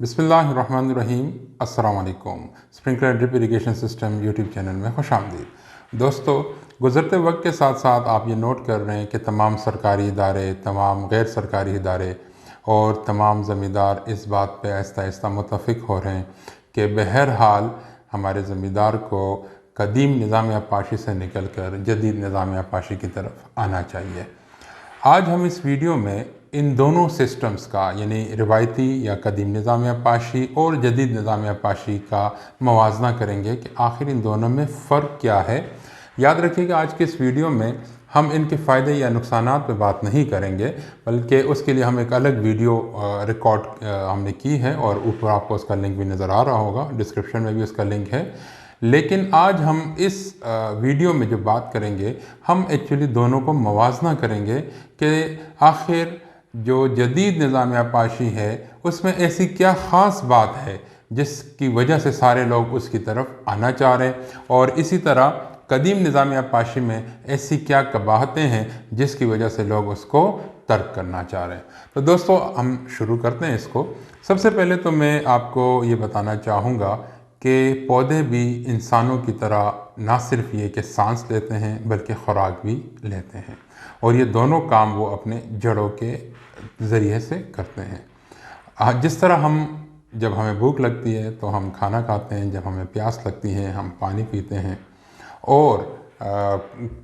बिस्मिल्लाहिर्रहमानिर्रहीम। अस्सलाम वालेकुम। Sprinkler drip irrigation system YouTube channel में खुशामदीद। दोस्तों, गुज़रते वक्त के साथ साथ आप ये नोट कर रहे हैं कि तमाम सरकारी इदारे, तमाम गैर सरकारी इदारे और तमाम ज़मींदार इस बात पे आहिस्ता आहिस्ता मुत्तफ़िक हो रहे हैं कि बहरहाल हमारे ज़मींदार को कदीम निज़ाम आपाशी से निकल कर जदीद निज़ाम आपाशी की तरफ आना चाहिए। आज हम इस वीडियो में इन दोनों सिस्टम्स का यानी रिवायती या कदीम निज़ाम आपाशी और जदीद निज़ाम आपाशी का मवाजना करेंगे कि आखिर इन दोनों में फ़र्क क्या है। याद रखिएगा, आज के इस वीडियो में हम इनके फ़ायदे या नुकसानात पे बात नहीं करेंगे, बल्कि उसके लिए हम एक अलग वीडियो रिकॉर्ड हमने की है और ऊपर आपको उसका लिंक भी नज़र आ रहा होगा, डिस्क्रिप्शन में भी उसका लिंक है। लेकिन आज हम इस वीडियो में जो बात करेंगे, हम एक्चुअली दोनों को मवाजना करेंगे कि आखिर जो जदीद निज़ाम आपाशी है उसमें ऐसी क्या ख़ास बात है जिसकी वजह से सारे लोग उसकी तरफ आना चाह रहे हैं, और इसी तरह कदीम निज़ाम आपाशी में ऐसी क्या कबाहतें हैं जिसकी वजह से लोग उसको तर्क करना चाह रहे हैं। तो दोस्तों, हम शुरू करते हैं इसको। सबसे पहले तो मैं आपको ये बताना चाहूँगा कि पौधे भी इंसानों की तरह ना सिर्फ ये कि सांस लेते हैं बल्कि खुराक भी लेते हैं, और ये दोनों काम वो अपने जड़ों के ज़रिए से करते हैं। जिस तरह जब हमें भूख लगती है तो हम खाना खाते हैं, जब हमें प्यास लगती है हम पानी पीते हैं, और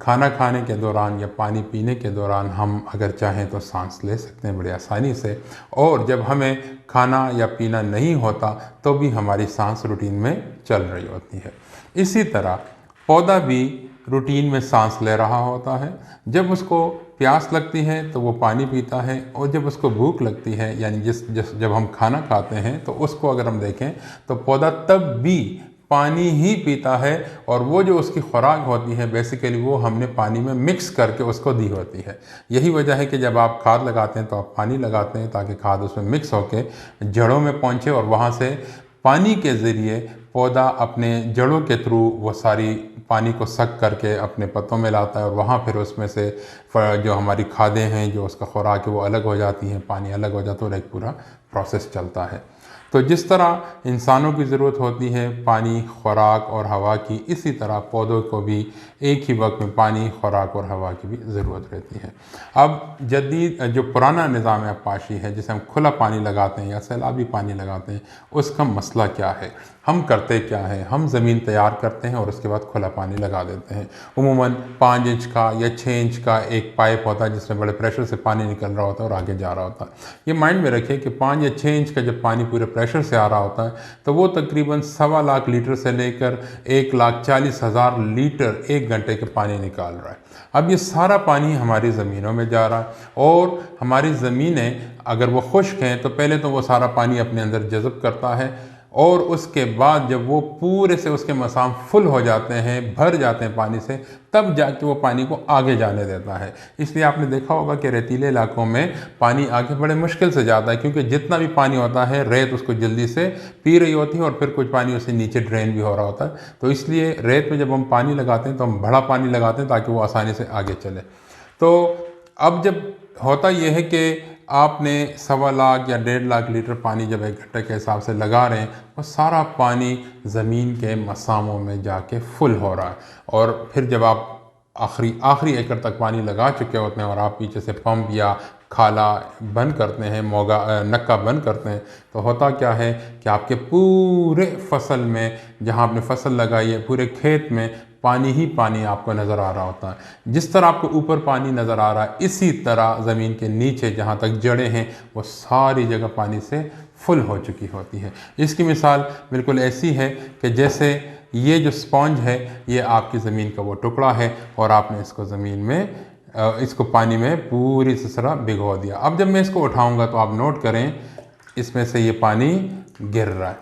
खाना खाने के दौरान या पानी पीने के दौरान हम अगर चाहें तो सांस ले सकते हैं बड़ी आसानी से, और जब हमें खाना या पीना नहीं होता तो भी हमारी सांस रूटीन में चल रही होती है। इसी तरह पौधा भी रूटीन में सांस ले रहा होता है। जब उसको प्यास लगती है तो वो पानी पीता है, और जब उसको भूख लगती है यानी जब हम खाना खाते हैं तो उसको अगर हम देखें तो पौधा तब भी पानी ही पीता है, और वो जो उसकी खुराक होती है बेसिकली वो हमने पानी में मिक्स करके उसको दी होती है। यही वजह है कि जब आप खाद लगाते हैं तो आप पानी लगाते हैं ताकि खाद उसमें मिक्स होके जड़ों में पहुँचे, और वहाँ से पानी के ज़रिए पौधा अपने जड़ों के थ्रू वो सारी पानी को सक करके अपने पत्तों में लाता है, और वहाँ फिर उसमें से जो हमारी खादें हैं, जो उसका खुराक है, वो अलग हो जाती हैं, पानी अलग हो जाता है, और एक पूरा प्रोसेस चलता है। तो जिस तरह इंसानों की ज़रूरत होती है पानी, खुराक और हवा की, इसी तरह पौधों को भी एक ही वक्त में पानी, खुराक और हवा की भी ज़रूरत रहती है। अब जदीद जो पुराना निज़ाम आपाशी है, जिसे हम खुला पानी लगाते हैं या सैलाबी पानी लगाते हैं, उसका मसला क्या है, हम करते क्या हैं। हम ज़मीन तैयार करते हैं और उसके बाद खुला पानी लगा देते हैं। उमूमन 5 इंच का या 6 इंच का एक पाइप होता है जिसमें बड़े प्रेशर से पानी निकल रहा होता है और आगे जा रहा होता है। ये माइंड में रखिए कि 5 या 6 इंच का जब पानी पूरे प्रेशर से आ रहा होता है तो वो तकरीबन 1.25 लाख लीटर से लेकर 1,40,000 लीटर 1 घंटे के पानी निकाल रहा है। अब ये सारा पानी हमारी ज़मीनों में जा रहा है, और हमारी ज़मीनें अगर वो खुश्क हैं तो पहले तो वो सारा पानी अपने अंदर जज़ब करता है, और उसके बाद जब वो पूरे से उसके मसाम फुल हो जाते हैं, भर जाते हैं पानी से, तब जाके वो पानी को आगे जाने देता है। इसलिए आपने देखा होगा कि रेतीले इलाकों में पानी आगे बड़े मुश्किल से जाता है, क्योंकि जितना भी पानी होता है रेत उसको जल्दी से पी रही होती है, और फिर कुछ पानी उससे नीचे ड्रेन भी हो रहा होता है। तो इसलिए रेत में जब हम पानी लगाते हैं तो हम बड़ा पानी लगाते हैं ताकि वो आसानी से आगे चले। तो अब जब होता यह है कि आपने 1.25 लाख या 1.5 लाख लीटर पानी जब 1 घंटे के हिसाब से लगा रहे हैं, वो सारा पानी ज़मीन के मसामों में जाके फुल हो रहा है, और फिर जब आप आखिरी एकड़ तक पानी लगा चुके होते हैं और आप पीछे से पंप या खाला बंद करते हैं, नक्का बंद करते हैं, तो होता क्या है कि आपके पूरे फसल में, जहाँ आपने फसल लगाई है, पूरे खेत में पानी ही पानी आपको नज़र आ रहा होता है। जिस तरह आपको ऊपर पानी नज़र आ रहा है, इसी तरह ज़मीन के नीचे जहाँ तक जड़ें हैं वो सारी जगह पानी से फुल हो चुकी होती है। इसकी मिसाल बिल्कुल ऐसी है कि जैसे ये जो स्पॉन्ज है ये आपकी ज़मीन का वो टुकड़ा है, और आपने इसको ज़मीन में इसको पानी में पूरी तरह भिगो दिया। अब जब मैं इसको उठाऊँगा तो आप नोट करें, इसमें से ये पानी गिर रहा है।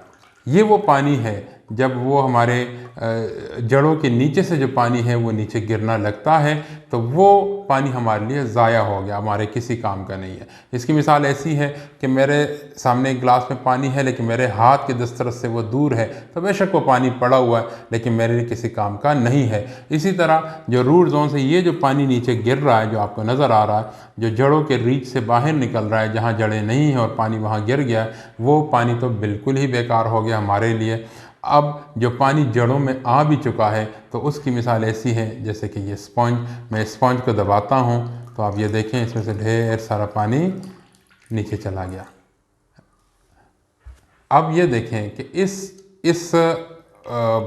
ये वो पानी है जब वो हमारे जड़ों के नीचे से जो पानी है वो नीचे गिरना लगता है तो वो पानी हमारे लिए ज़ाया हो गया, हमारे किसी काम का नहीं है। इसकी मिसाल ऐसी है कि मेरे सामने एक गिलास में पानी है लेकिन मेरे हाथ के दस्तरस से वो दूर है, तो बेशक वो पानी पड़ा हुआ है लेकिन मेरे लिए किसी काम का नहीं है। इसी तरह जो रूट जोन से ये जो पानी नीचे गिर रहा है, जो आपको नज़र आ रहा है, जो जड़ों के रीच से बाहर निकल रहा है, जहाँ जड़ें नहीं हैं और पानी वहाँ गिर गया है, वो पानी तो बिल्कुल ही बेकार हो गया हमारे लिए। अब जो पानी जड़ों में आ भी चुका है तो उसकी मिसाल ऐसी है जैसे कि ये स्पंज, मैं स्पंज को दबाता हूँ तो आप ये देखें इसमें से ढेर सारा पानी नीचे चला गया। अब ये देखें कि इस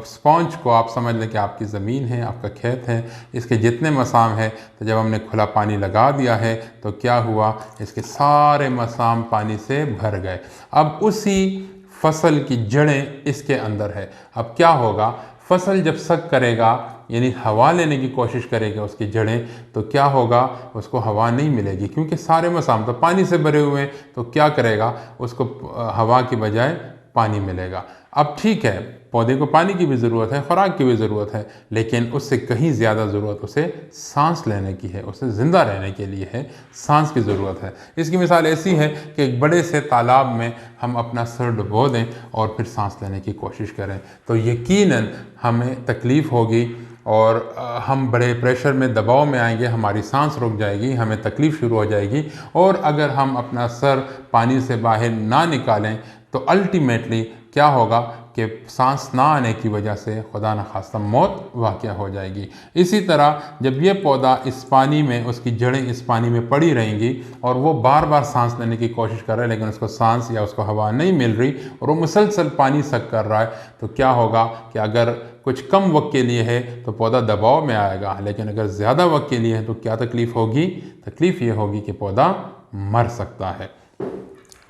स्पॉन्ज को आप समझ लें कि आपकी ज़मीन है, आपका खेत है, इसके जितने मसाम है, तो जब हमने खुला पानी लगा दिया है तो क्या हुआ, इसके सारे मसाम पानी से भर गए। अब उसी फसल की जड़ें इसके अंदर है। अब क्या होगा, फसल जब सक करेगा यानी हवा लेने की कोशिश करेगा उसकी जड़ें, तो क्या होगा, उसको हवा नहीं मिलेगी क्योंकि सारे मसाम तो पानी से भरे हुए हैं। तो क्या करेगा, उसको हवा की बजाय पानी मिलेगा। अब ठीक है, पौधे को पानी की भी ज़रूरत है, खुराक की भी ज़रूरत है, लेकिन उससे कहीं ज़्यादा ज़रूरत उसे सांस लेने की है, उसे ज़िंदा रहने के लिए है, सांस की ज़रूरत है। इसकी मिसाल ऐसी है कि एक बड़े से तालाब में हम अपना सर डुबो दें और फिर सांस लेने की कोशिश करें तो यकीनन हमें तकलीफ़ होगी और हम बड़े प्रेशर में, दबाव में आएंगे, हमारी सांस रुक जाएगी, हमें तकलीफ़ शुरू हो जाएगी। और अगर हम अपना सर पानी से बाहर ना निकालें तो अल्टीमेटली क्या होगा कि सांस ना आने की वजह से खुदा न खास्ता मौत वाक़या हो जाएगी। इसी तरह जब ये पौधा इस पानी में, उसकी जड़ें इस पानी में पड़ी रहेंगी और वो बार बार सांस लेने की कोशिश कर रहा है लेकिन उसको सांस या उसको हवा नहीं मिल रही और वो मुसलसल पानी सक कर रहा है, तो क्या होगा कि अगर कुछ कम वक्त के लिए है तो पौधा दबाव में आएगा, लेकिन अगर ज़्यादा वक्त के लिए है तो क्या तकलीफ़ होगी, तकलीफ़ ये होगी कि पौधा मर सकता है।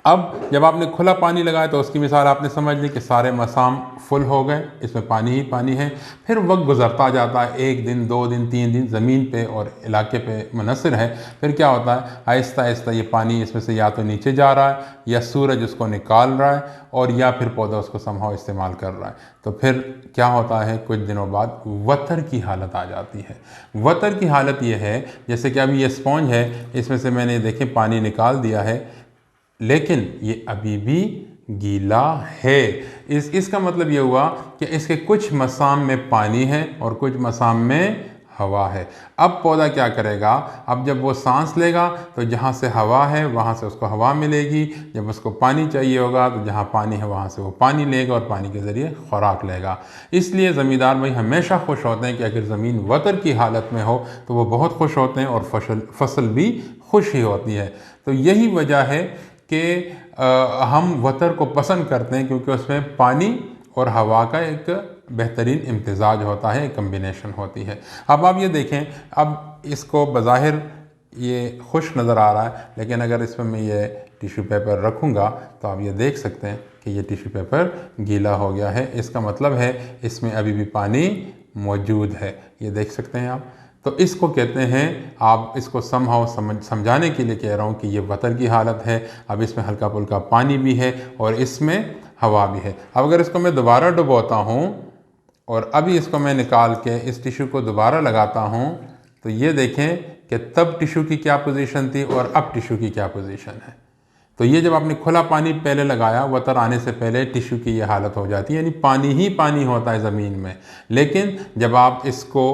अब जब आपने खुला पानी लगाया तो उसकी मिसाल आपने समझ ली कि सारे मसाम फुल हो गए, इसमें पानी ही पानी है। फिर वक्त गुजरता जाता है, 1 दिन 2 दिन 3 दिन ज़मीन पे और इलाके पे मुनहसर है। फिर क्या होता है, आहिस्ता आहिस्ता ये पानी इसमें से या तो नीचे जा रहा है या सूरज उसको निकाल रहा है और या फिर पौधा उसको संभाव इस्तेमाल कर रहा है। तो फिर क्या होता है, कुछ दिनों बाद वतर की हालत आ जाती है। वतर की हालत ये है जैसे कि अभी ये स्पॉन्ज है, इसमें से मैंने देखें पानी निकाल दिया है लेकिन ये अभी भी गीला है। इसका मतलब ये हुआ कि इसके कुछ मसाम में पानी है और कुछ मसाम में हवा है। अब पौधा क्या करेगा, अब जब वो सांस लेगा तो जहाँ से हवा है वहाँ से उसको हवा मिलेगी, जब उसको पानी चाहिए होगा तो जहाँ पानी है वहाँ से वो पानी लेगा और पानी के ज़रिए खुराक लेगा। इसलिए ज़मींदार भाई हमेशा खुश होते हैं कि अगर ज़मीन वतर की हालत में हो तो वो बहुत खुश होते हैं और फसल भी खुश ही होती है। तो यही वजह है कि हम वतर को पसंद करते हैं क्योंकि उसमें पानी और हवा का एक बेहतरीन इम्तिजाज होता है, एक कम्बिनेशन होती है। अब आप ये देखें, अब इसको बज़ाहिर ये खुश नज़र आ रहा है लेकिन अगर इसमें मैं ये टिश्यू पेपर रखूँगा तो आप ये देख सकते हैं कि ये टिश्यू पेपर गीला हो गया है। इसका मतलब है इसमें अभी भी पानी मौजूद है, ये देख सकते हैं आप। तो इसको कहते हैं, आप इसको समझाने के लिए कह रहा हूँ कि ये वतर की हालत है। अब इसमें हल्का फुल्का पानी भी है और इसमें हवा भी है। अब अगर इसको मैं दोबारा डुबोता हूँ और अभी इसको मैं निकाल के इस टिश्यू को दोबारा लगाता हूँ तो ये देखें कि तब टिश्यू की क्या पोजीशन थी और अब टिश्यू की क्या पोजीशन है। तो ये जब आपने खुला पानी पहले लगाया, वतर आने से पहले टिश्यू की ये हालत हो जाती है, यानी पानी ही पानी होता है ज़मीन में। लेकिन जब आप इसको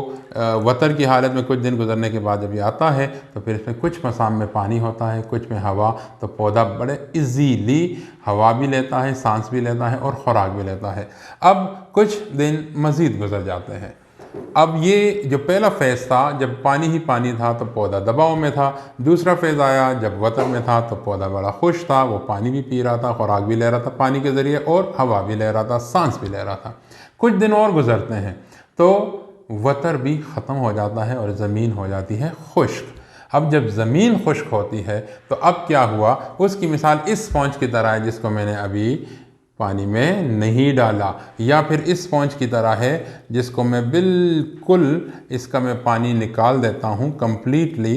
वतर की हालत में कुछ दिन गुजरने के बाद जब ये आता है तो फिर इसमें कुछ मसाम में पानी होता है, कुछ में हवा, तो पौधा बड़े इजीली हवा भी लेता है, सांस भी लेता है और खुराक भी लेता है। अब कुछ दिन मज़ीद गुजर जाते हैं। अब ये जो पहला फ़ेज़ था जब पानी ही पानी था तो पौधा दबाव में था। दूसरा फ़ेज़ आया जब वतर में था तो पौधा बड़ा खुश था, वो पानी भी पी रहा था, खुराक भी ले रहा था पानी के ज़रिए और हवा भी ले रहा था, सांस भी ले रहा था। कुछ दिन और गुजरते हैं तो वतर भी ख़त्म हो जाता है और ज़मीन हो जाती है खुश्क। अब जब ज़मीन खुश्क होती है तो अब क्या हुआ, उसकी मिसाल इस स्पॉन्ज की तरह है जिसको मैंने अभी पानी में नहीं डाला, या फिर इस स्पॉन्ज की तरह है जिसको मैं बिल्कुल इसका मैं पानी निकाल देता हूँ कम्प्लीटली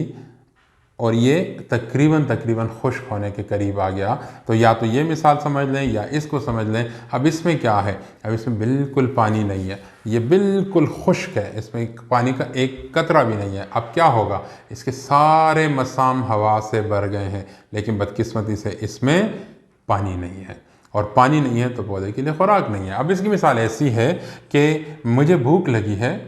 और ये तकरीबन खुश्क होने के करीब आ गया। तो या तो ये मिसाल समझ लें या इसको समझ लें। अब इसमें क्या है, अब इसमें बिल्कुल पानी नहीं है, ये बिल्कुल खुश्क है, इसमें पानी का एक कतरा भी नहीं है। अब क्या होगा, इसके सारे मसाम हवा से भर गए हैं, लेकिन बदकिस्मती से इसमें पानी नहीं है, और पानी नहीं है तो पौधे के लिए खुराक नहीं है। अब इसकी मिसाल ऐसी है कि मुझे भूख लगी है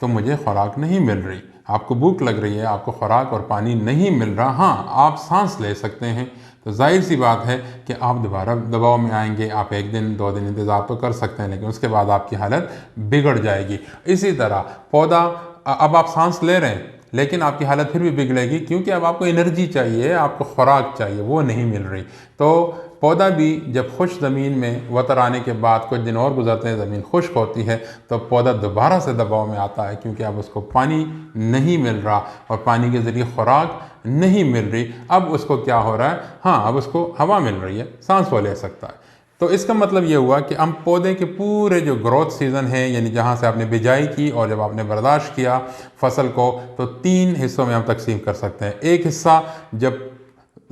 तो मुझे खुराक नहीं मिल रही, आपको भूख लग रही है, आपको खुराक और पानी नहीं मिल रहा, हाँ आप सांस ले सकते हैं, तो जाहिर सी बात है कि आप दोबारा दबाव में आएंगे। आप 1 दिन 2 दिन इंतज़ार तो कर सकते हैं, लेकिन उसके बाद आपकी हालत बिगड़ जाएगी। इसी तरह पौधा, अब आप सांस ले रहे हैं लेकिन आपकी हालत फिर भी बिगड़ेगी, क्योंकि अब आपको एनर्जी चाहिए, आपको खुराक चाहिए, वो नहीं मिल रही। तो पौधा भी जब खुश ज़मीन में वतर आने के बाद कुछ दिन और गुजरते हैं, ज़मीन खुश्क होती है, तो पौधा दोबारा से दबाव में आता है, क्योंकि अब उसको पानी नहीं मिल रहा और पानी के ज़रिए खुराक नहीं मिल रही। अब उसको क्या हो रहा है, हाँ अब उसको हवा मिल रही है, सांस वो ले सकता है। तो इसका मतलब ये हुआ कि हम पौधे के पूरे जो ग्रोथ सीज़न है, यानी जहाँ से आपने बिजाई की और जब आपने बर्दाश्त किया फसल को, तो 3 हिस्सों में हम तकसीम कर सकते हैं। एक हिस्सा जब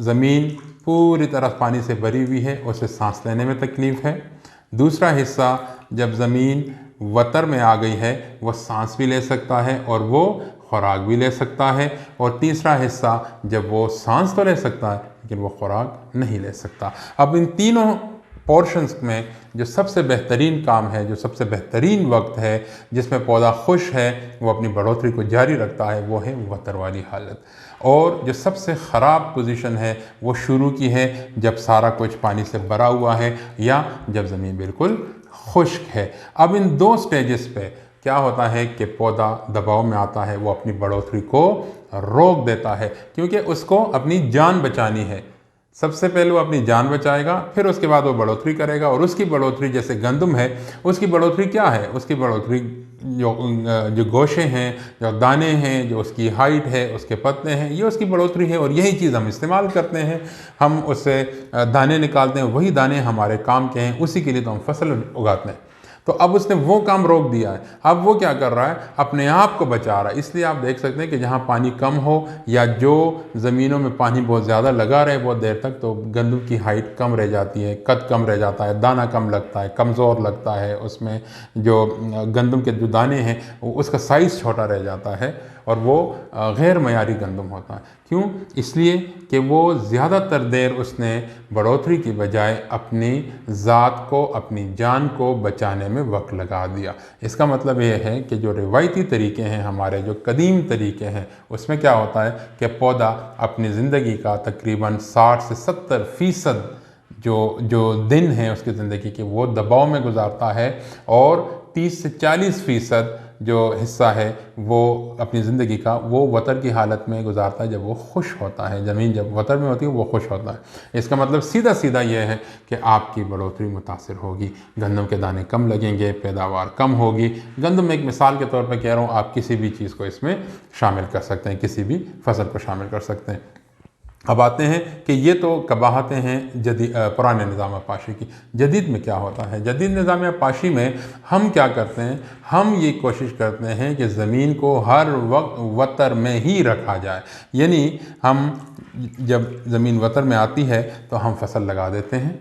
ज़मीन पूरी तरह पानी से भरी हुई है, उसे सांस लेने में तकलीफ़ है। दूसरा हिस्सा जब ज़मीन वतर में आ गई है, वह सांस भी ले सकता है और वो खुराक भी ले सकता है। और तीसरा हिस्सा जब वो सांस तो ले सकता है लेकिन वो खुराक नहीं ले सकता। अब इन तीनों पोर्शंस में जो सबसे बेहतरीन काम है, जो सबसे बेहतरीन वक्त है जिसमें पौधा खुश है, वो अपनी बढ़ोतरी को जारी रखता है, वो है वतर वाली हालत। और जो सबसे ख़राब पोजीशन है वो शुरू की है जब सारा कुछ पानी से भरा हुआ है या जब ज़मीन बिल्कुल खुश्क है। अब इन 2 स्टेजेस पे क्या होता है कि पौधा दबाव में आता है, वो अपनी बढ़ोतरी को रोक देता है, क्योंकि उसको अपनी जान बचानी है। सबसे पहले वो अपनी जान बचाएगा, फिर उसके बाद वो बढ़ोतरी करेगा। और उसकी बढ़ोतरी, जैसे गंदम है, उसकी बढ़ोतरी क्या है, उसकी बढ़ोतरी जो गोशे हैं, जो दाने हैं, जो उसकी हाइट है, उसके पत्ते हैं, ये उसकी बढ़ोतरी है। और यही चीज़ हम इस्तेमाल करते हैं, हम उससे दाने निकालते हैं, वही दाने हमारे काम के हैं, उसी के लिए तो हम फसल उगाते हैं। तो अब उसने वो काम रोक दिया है, अब वो क्या कर रहा है, अपने आप को बचा रहा है। इसलिए आप देख सकते हैं कि जहाँ पानी कम हो या जो ज़मीनों में पानी बहुत ज़्यादा लगा रहे बहुत देर तक, तो गंदम की हाइट कम रह जाती है, कद कम रह जाता है, दाना कम लगता है, कमज़ोर लगता है, उसमें जो गंदम के जो दाने हैं उसका साइज़ छोटा रह जाता है और वो गैर मयारी गंदम होता है। क्यों? इसलिए कि वो ज़्यादातर देर उसने बढ़ोतरी की बजाय अपनी ज़ात को, अपनी जान को बचाने में वक्त लगा दिया। इसका मतलब ये है कि जो रिवायती तरीके हैं हमारे, जो कदीम तरीके हैं, उसमें क्या होता है कि पौधा अपनी ज़िंदगी का तकरीबन 60 से 70% जो दिन हैं उसकी ज़िंदगी के, वो दबाव में गुजारता है, और 30 से 40% जो हिस्सा है वो अपनी ज़िंदगी का वो वतर की हालत में गुजारता है, जब वो खुश होता है। ज़मीन जब वतर में होती है वो खुश होता है। इसका मतलब सीधा सीधा ये है कि आपकी बढ़ोतरी मुतासिर होगी, गंदम के दाने कम लगेंगे, पैदावार कम होगी। गंदम एक मिसाल के तौर पर कह रहा हूँ, आप किसी भी चीज़ को इसमें शामिल कर सकते हैं, किसी भी फसल को शामिल कर सकते हैं। अब आते हैं कि ये तो कबाहतें हैं पुराने निज़ाम पाशी की। जदीद में क्या होता है, जदीद निज़ाम पाशी में हम क्या करते हैं, हम ये कोशिश करते हैं कि ज़मीन को हर वक्त वतर में ही रखा जाए। यानी हम जब ज़मीन वतर में आती है तो हम फसल लगा देते हैं,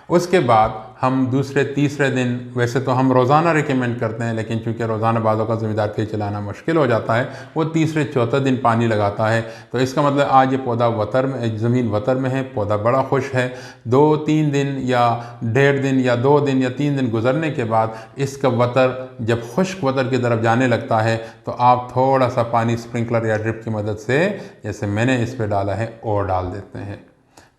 उसके बाद हम दूसरे तीसरे दिन, वैसे तो हम रोज़ाना रिकमेंड करते हैं, लेकिन चूँकि रोज़ाना बाज़ों का ज़िम्मेदार के चलाना मुश्किल हो जाता है, वो तीसरे चौथे दिन पानी लगाता है। तो इसका मतलब आज ये पौधा वतर में, ज़मीन वतर में है, पौधा बड़ा खुश है, 2-3 दिन या 1.5 दिन या 2 दिन या 3 दिन गुजरने के बाद इसका वतर जब खुश्क वतर की तरफ जाने लगता है, तो आप थोड़ा सा पानी स्प्रिंकलर या ड्रिप की मदद से, जैसे मैंने इस पर डाला है, और डाल देते हैं।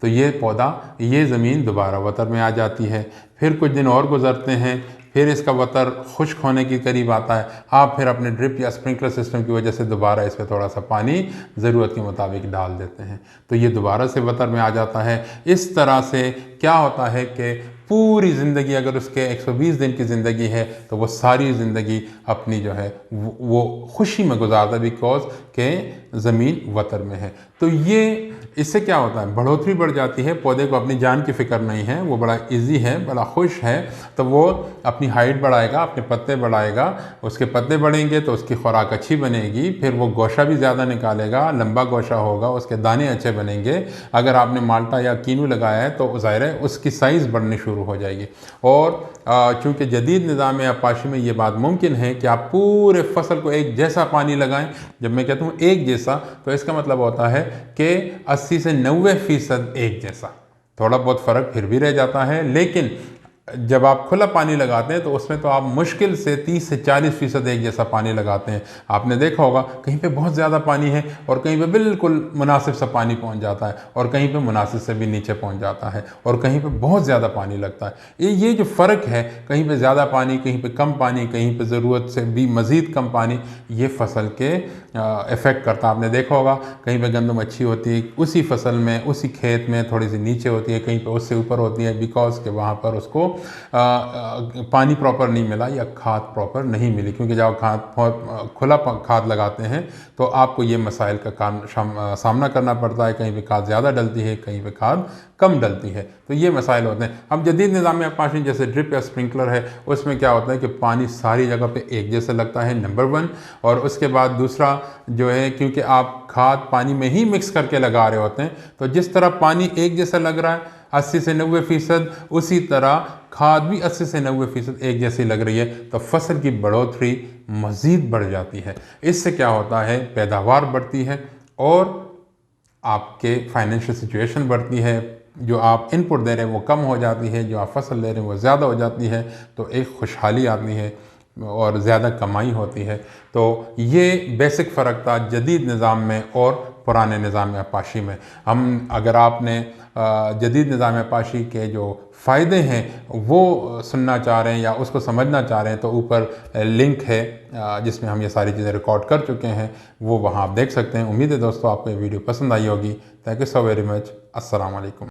तो ये पौधा, ये ज़मीन दोबारा वतर में आ जाती है। फिर कुछ दिन और गुजरते हैं, फिर इसका वतर खुश्क होने के करीब आता है, आप फिर अपने ड्रिप या स्प्रिंकलर सिस्टम की वजह से दोबारा इस पर थोड़ा सा पानी ज़रूरत के मुताबिक डाल देते हैं, तो ये दोबारा से वतर में आ जाता है। इस तरह से क्या होता है कि पूरी ज़िंदगी, अगर उसके 120 दिन की ज़िंदगी है तो वो सारी ज़िंदगी अपनी जो है वो खुशी में गुजारता है, बिकॉज के ज़मीन वतर में है। तो ये इससे क्या होता है, बढ़ोतरी बढ़ जाती है, पौधे को अपनी जान की फ़िक्र नहीं है, वो बड़ा इजी है, बड़ा खुश है, तो वो अपनी हाइट बढ़ाएगा, अपने पत्ते बढ़ाएगा, उसके पत्ते बढ़ेंगे तो उसकी खुराक अच्छी बनेगी, फिर वो गोशा भी ज़्यादा निकालेगा, लंबा गोशा होगा, उसके दाने अच्छे बनेंगे। अगर आपने माल्टा या कीनू लगाया है तो ज़ाहिर है उसकी साइज़ बढ़नी शुरू हो जाएगी। और चूँकि जदीद निज़ाम आपाशी में ये बात मुमकिन है कि आप पूरे फसल को एक जैसा पानी लगाएं। जब मैं कहता हूँ एक जैसा, तो इसका मतलब होता है कि 80 से 90% एक जैसा, थोड़ा बहुत फ़र्क फिर भी रह जाता है, लेकिन जब आप खुला पानी लगाते हैं तो उसमें तो आप मुश्किल से 30 से 40% एक जैसा पानी लगाते हैं। आपने देखा होगा कहीं पे बहुत ज़्यादा पानी है और कहीं पे बिल्कुल मुनासिब सा पानी पहुंच जाता है, और कहीं पे मुनासिब से भी नीचे पहुंच जाता है, और कहीं पे बहुत ज़्यादा पानी लगता है। ये जो फ़र्क है, कहीं पे ज़्यादा पानी, कहीं पे कम पानी, कहीं पे ज़रूरत से भी मज़ीद कम पानी, ये फसल के इफ़ेक्ट करता। आपने देखा होगा कहीं पे गंदम अच्छी होती है उसी फसल में, उसी खेत में थोड़ी सी नीचे होती है, कहीं पे उससे ऊपर होती है, बिकॉज के वहाँ पर उसको पानी प्रॉपर नहीं मिला या खाद प्रॉपर नहीं मिली। क्योंकि जब खाद खुला खाद लगाते हैं तो आपको ये मसाइल का सामना करना पड़ता है, कहीं पे खाद ज़्यादा डलती है, कहीं पे खाद कम डलती है, तो ये मसाइल होते हैं। अब जदीद निज़ाम पानी जैसे ड्रिप या स्प्रिंकलर है, उसमें क्या होता है कि पानी सारी जगह पे एक जैसा लगता है, नंबर 1। और उसके बाद दूसरा जो है, क्योंकि आप खाद पानी में ही मिक्स करके लगा रहे होते हैं, तो जिस तरह पानी एक जैसा लग रहा है 80 से 90%, उसी तरह खाद भी 80 से 90% एक जैसी लग रही है, तो फसल की बढ़ोतरी मज़ीद बढ़ जाती है। इससे क्या होता है, पैदावार बढ़ती है और आपके फाइनेंशियल सिचुएशन बढ़ती है। जो आप इनपुट दे रहे हैं वो कम हो जाती है, जो आप फसल ले रहे हैं वो ज़्यादा हो जाती है, तो एक खुशहाली आती है और ज़्यादा कमाई होती है। तो ये बेसिक फ़र्क था जदीद निज़ाम में और पुराने निज़ाम आपाशी में। अगर आपने जदीद निज़ाम आपाशी के जो फ़ायदे हैं वो सुनना चाह रहे हैं या उसको समझना चाह रहे हैं, तो ऊपर लिंक है जिसमें हम ये सारी चीज़ें रिकॉर्ड कर चुके हैं, वो वहाँ आप देख सकते हैं। उम्मीद है दोस्तों आपको ये वीडियो पसंद आई होगी। Thank you so very much. अस्सलाम वालेकुम।